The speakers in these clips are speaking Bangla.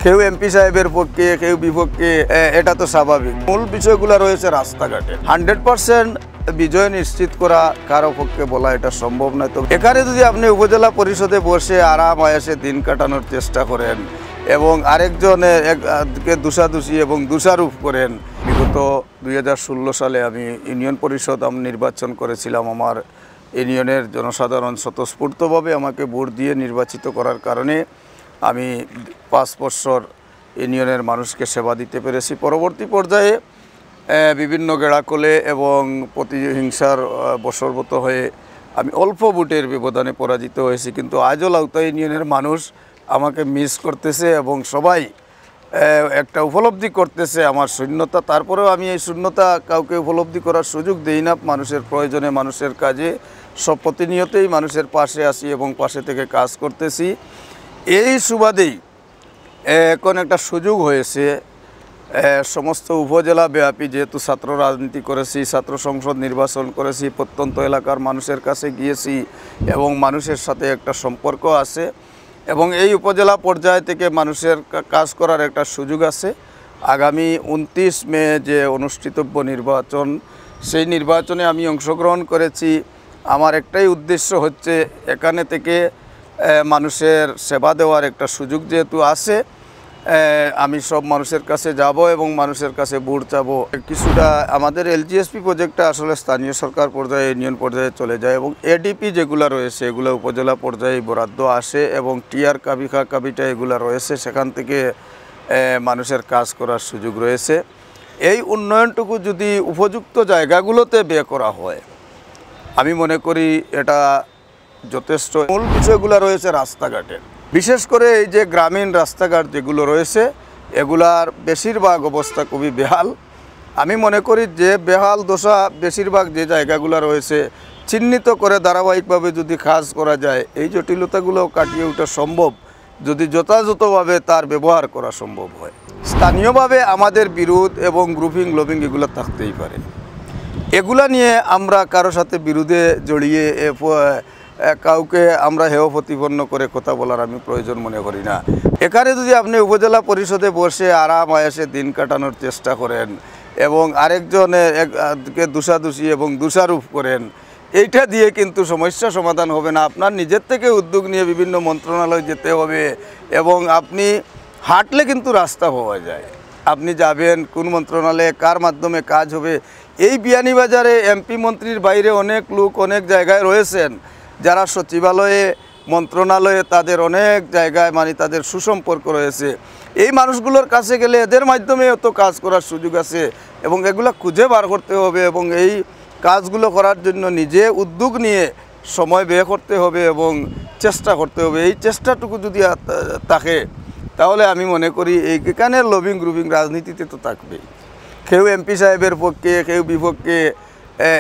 কেউ এমপি সাহেবের পক্ষে, কেউ বিপক্ষে, এটা তো স্বাভাবিক। মূল বিষয়গুলো রয়েছে রাস্তাঘাটে। 100% বিজয় নিশ্চিত করা কারো পক্ষে বলা এটা সম্ভব নয়। তো এখানে যদি আপনি উপজেলা পরিষদে বসে আরাম আয়াসে দিন কাটানোর চেষ্টা করেন এবং আরেকজনকে দোষাদোষী এবং দোষারোপ করেন। বিগত 2016 সালে আমি ইউনিয়ন পরিষদ নির্বাচন করেছিলাম। আমার ইউনিয়নের জনসাধারণ স্বতঃস্ফূর্তভাবে আমাকে ভোট দিয়ে নির্বাচিত করার কারণে আমি 5 বছর ইউনিয়নের মানুষকে সেবা দিতে পেরেছি। পরবর্তী পর্যায়ে বিভিন্ন গেড়াকলে এবং প্রতিহিংসার বশবর্তী হয়ে আমি অল্প ভোটের ব্যবধানে পরাজিত হয়েছি। কিন্তু আজও লাউতা ইউনিয়নের মানুষ আমাকে মিস করতেছে এবং সবাই একটা উপলব্ধি করতেছে আমার শূন্যতা। তারপরেও আমি এই শূন্যতা কাউকে উপলব্ধি করার সুযোগ দেই না। মানুষের প্রয়োজনে, মানুষের কাজে সব প্রতিনিয়তই মানুষের পাশে আসি এবং পাশে থেকে কাজ করতেছি। এই সুবাদেই এখন একটা সুযোগ হয়েছে সমস্ত উপজেলা ব্যাপী, যেহেতু ছাত্র রাজনীতি করেছি, ছাত্র সংসদ নির্বাচন করেছি, প্রত্যন্ত এলাকার মানুষের কাছে গিয়েছি এবং মানুষের সাথে একটা সম্পর্ক আছে এবং এই উপজেলা পর্যায় থেকে মানুষের কাজ করার একটা সুযোগ আছে। আগামী 29 মে যে অনুষ্ঠিতব্য নির্বাচন, সেই নির্বাচনে আমি অংশগ্রহণ করেছি। আমার একটাই উদ্দেশ্য হচ্ছে এখানে থেকে মানুষের সেবা দেওয়ার একটা সুযোগ যেহেতু আছে, আমি সব মানুষের কাছে যাব এবং মানুষের কাছে ভোট চাবো। কিছুটা আমাদের এলজিএসপি প্রজেক্টটা আসলে স্থানীয় সরকার পর্যায়ে, ইউনিয়ন পর্যায়ে চলে যায় এবং এডিপি যেগুলো রয়েছে এগুলো উপজেলা পর্যায়ে বরাদ্দ আসে এবং টিআর কাবিখা কাবিটা এগুলো রয়েছে, সেখান থেকে মানুষের কাজ করার সুযোগ রয়েছে। এই উন্নয়নটুকু যদি উপযুক্ত জায়গাগুলোতে ব্যয় করা হয়, আমি মনে করি এটা যথেষ্ট। মূল বিষয়গুলো রয়েছে রাস্তাঘাটের, বিশেষ করে এই যে গ্রামীণ রাস্তাঘাট যেগুলো রয়েছে এগুলার বেশিরভাগ অবস্থা খুবই বেহাল। আমি মনে করি যে বেহাল দশা বেশিরভাগ যে জায়গাগুলো রয়েছে চিহ্নিত করে ধারাবাহিকভাবে যদি কাজ করা যায়, এই জটিলতাগুলো কাটিয়ে ওঠা সম্ভব যদি যথাযথভাবে তার ব্যবহার করা সম্ভব হয়। স্থানীয়ভাবে আমাদের বিরোধ এবং গ্রুপিং লবিং এগুলো থাকতেই পারে। এগুলা নিয়ে আমরা কারো সাথে বিরোধে জড়িয়ে কাউকে আমরা হেয় প্রতিপন্ন করে কথা বলার আমি প্রয়োজন মনে করি না। এখানে যদি আপনি উপজেলা পরিষদে বসে আরাম আয়াসে দিন কাটানোর চেষ্টা করেন এবং আরেকজনকে দোষাদোষী এবং দোষারোপ করেন, এইটা দিয়ে কিন্তু সমস্যা সমাধান হবে না। আপনার নিজের থেকে উদ্যোগ নিয়ে বিভিন্ন মন্ত্রণালয় যেতে হবে এবং আপনি হাঁটলে কিন্তু রাস্তা পাওয়া যায়। আপনি যাবেন কোন মন্ত্রণালয়ে, কার মাধ্যমে কাজ হবে। এই বিয়ানীবাজারে এমপি মন্ত্রীর বাইরে অনেক লোক অনেক জায়গায় রয়েছেন যারা সচিবালয়ে, মন্ত্রণালয়ে, তাদের অনেক জায়গায় তাদের সুসম্পর্ক রয়েছে। এই মানুষগুলোর কাছে গেলে এদের মাধ্যমে তো কাজ করার সুযোগ আছে এবং এগুলো খুঁজে বার করতে হবে এবং এই কাজগুলো করার জন্য নিজে উদ্যোগ নিয়ে সময় ব্যয় করতে হবে এবং চেষ্টা করতে হবে। এই চেষ্টাটুকু যদি থাকে তাহলে আমি মনে করি এইখানে লবিং গ্রুপিং রাজনীতিতে তো থাকবেই। কেউ এমপি সাহেবের পক্ষে, কেউ বিপক্ষে,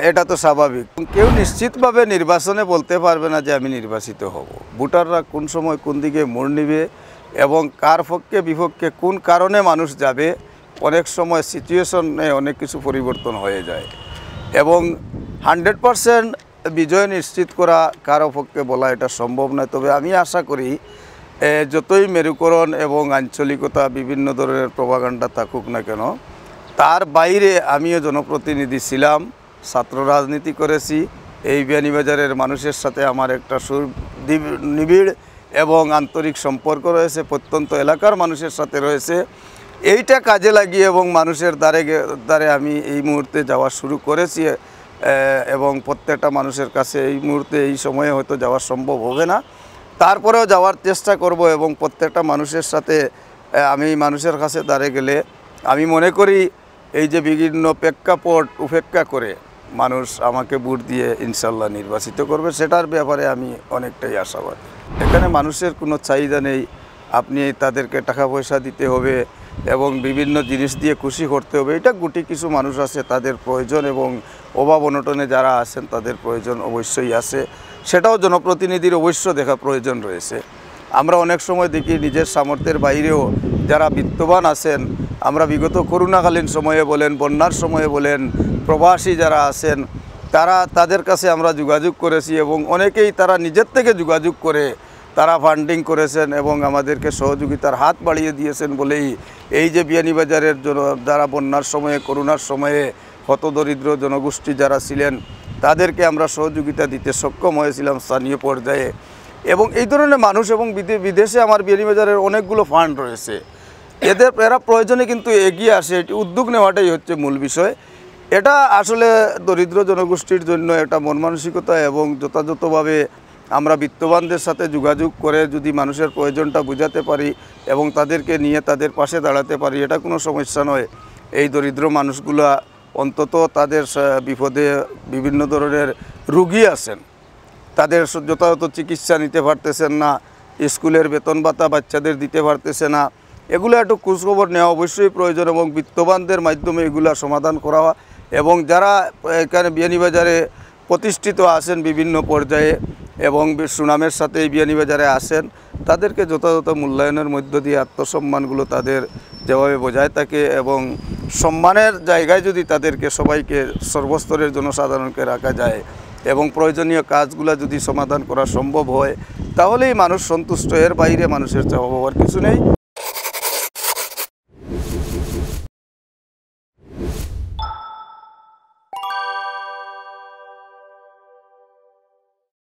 এটা তো স্বাভাবিক। কেউ নিশ্চিতভাবে নির্বাচনে বলতে পারবে না যে আমি নির্বাচিত হব। ভোটাররা কোন সময় কোন দিকে মোড় নিবে এবং কার পক্ষে বিপক্ষে কোন কারণে মানুষ যাবে, অনেক সময় সিচুয়েশনে অনেক কিছু পরিবর্তন হয়ে যায় এবং 100% বিজয় নিশ্চিত করা কারো পক্ষে বলা এটা সম্ভব নয়। তবে আমি আশা করি যতই মেরুকরণ এবং আঞ্চলিকতা, বিভিন্ন ধরনের প্রপাগান্ডা থাকুক না কেন, তার বাইরে আমিও জনপ্রতিনিধি ছিলাম, ছাত্র রাজনীতি করেছি। এই বিয়ানীবাজারের মানুষের সাথে আমার একটা নিবিড় এবং আন্তরিক সম্পর্ক রয়েছে, প্রত্যন্ত এলাকার মানুষের সাথে রয়েছে। এইটা কাজে লাগিয়ে এবং মানুষের দ্বারে আমি এই মুহূর্তে যাওয়া শুরু করেছি এবং প্রত্যেকটা মানুষের কাছে এই মুহূর্তে এই সময়ে হয়তো যাওয়া সম্ভব হবে না, তারপরেও যাওয়ার চেষ্টা করব এবং প্রত্যেকটা মানুষের সাথে আমি মানুষের কাছে দাঁড়িয়ে গেলে আমি মনে করি এই যে বিভিন্ন প্রেক্ষাপট উপেক্ষা করে মানুষ আমাকে ভোট দিয়ে ইনশাল্লাহ নির্বাচিত করবে, সেটার ব্যাপারে আমি অনেকটাই আশাবাদী। এখানে মানুষের কোনো চাহিদা নেই, আপনি তাদেরকে টাকা পয়সা দিতে হবে এবং বিভিন্ন জিনিস দিয়ে খুশি করতে হবে। এটা গুটি কিছু মানুষ আছে, তাদের প্রয়োজন এবং অভাব অনটনে যারা আছেন তাদের প্রয়োজন অবশ্যই আছে, সেটাও জনপ্রতিনিধির অবশ্য দেখা প্রয়োজন রয়েছে। আমরা অনেক সময় দেখি নিজের সামর্থ্যের বাইরেও যারা বিত্তবান আছেন, আমরা বিগত করোনাকালীন সময়ে বলেন, বন্যার সময়ে বলেন, প্রবাসী যারা আছেন তাদের কাছে আমরা যোগাযোগ করেছি এবং অনেকেই তারা নিজের থেকে যোগাযোগ করে তারা ফান্ডিং করেছেন এবং আমাদেরকে সহযোগিতার হাত বাড়িয়ে দিয়েছেন বলেই এই যে বিয়ানীবাজারের যারা বন্যার সময়ে করোনার সময়ে হতদরিদ্র জনগোষ্ঠী যারা ছিলেন তাদেরকে আমরা সহযোগিতা দিতে সক্ষম হয়েছিলাম স্থানীয় পর্যায়ে। এবং এই ধরনের মানুষ এবং বিদেশে আমার বিয়ানীবাজারের অনেকগুলো ফান্ড রয়েছে, এরা প্রয়োজনে কিন্তু এগিয়ে আসে। এটি উদ্যোগ নেওয়াটাই হচ্ছে মূল বিষয়। এটা আসলে দরিদ্র জনগোষ্ঠীর জন্য একটা মন মানসিকতা এবং যথাযথভাবে আমরা বিত্তবানদের সাথে যোগাযোগ করে যদি মানুষের প্রয়োজনটা বোঝাতে পারি এবং তাদেরকে নিয়ে তাদের পাশে দাঁড়াতে পারি, এটা কোনো সমস্যা নয়। এই দরিদ্র মানুষগুলা অন্তত তাদের বিপদে বিভিন্ন ধরনের রুগী আছেন, তাদের যথাযথ চিকিৎসা নিতে পারতেছেন না, স্কুলের বেতন ভাতা বাচ্চাদের দিতে পারতেছে না, এগুলো একটু খোঁজখবর নেওয়া অবশ্যই প্রয়োজন এবং বিত্তবানদের মাধ্যমে এগুলো সমাধান করা এবং যারা এখানে বিয়ানীবাজারে প্রতিষ্ঠিত আছেন বিভিন্ন পর্যায়ে এবং সুনামের সাথে এই বিয়ানীবাজারে আসেন তাদেরকে যথাযথ মূল্যায়নের মধ্য দিয়ে আত্মসম্মানগুলো তাদের যেভাবে বজায় থাকে এবং সম্মানের জায়গায় যদি তাদেরকে সবাইকে সর্বস্তরের জনসাধারণকে রাখা যায় এবং প্রয়োজনীয় কাজগুলো যদি সমাধান করা সম্ভব হয় তাহলেই মানুষ সন্তুষ্ট। এর বাইরে মানুষের চাওয়া পাওয়ার কিছু নেই।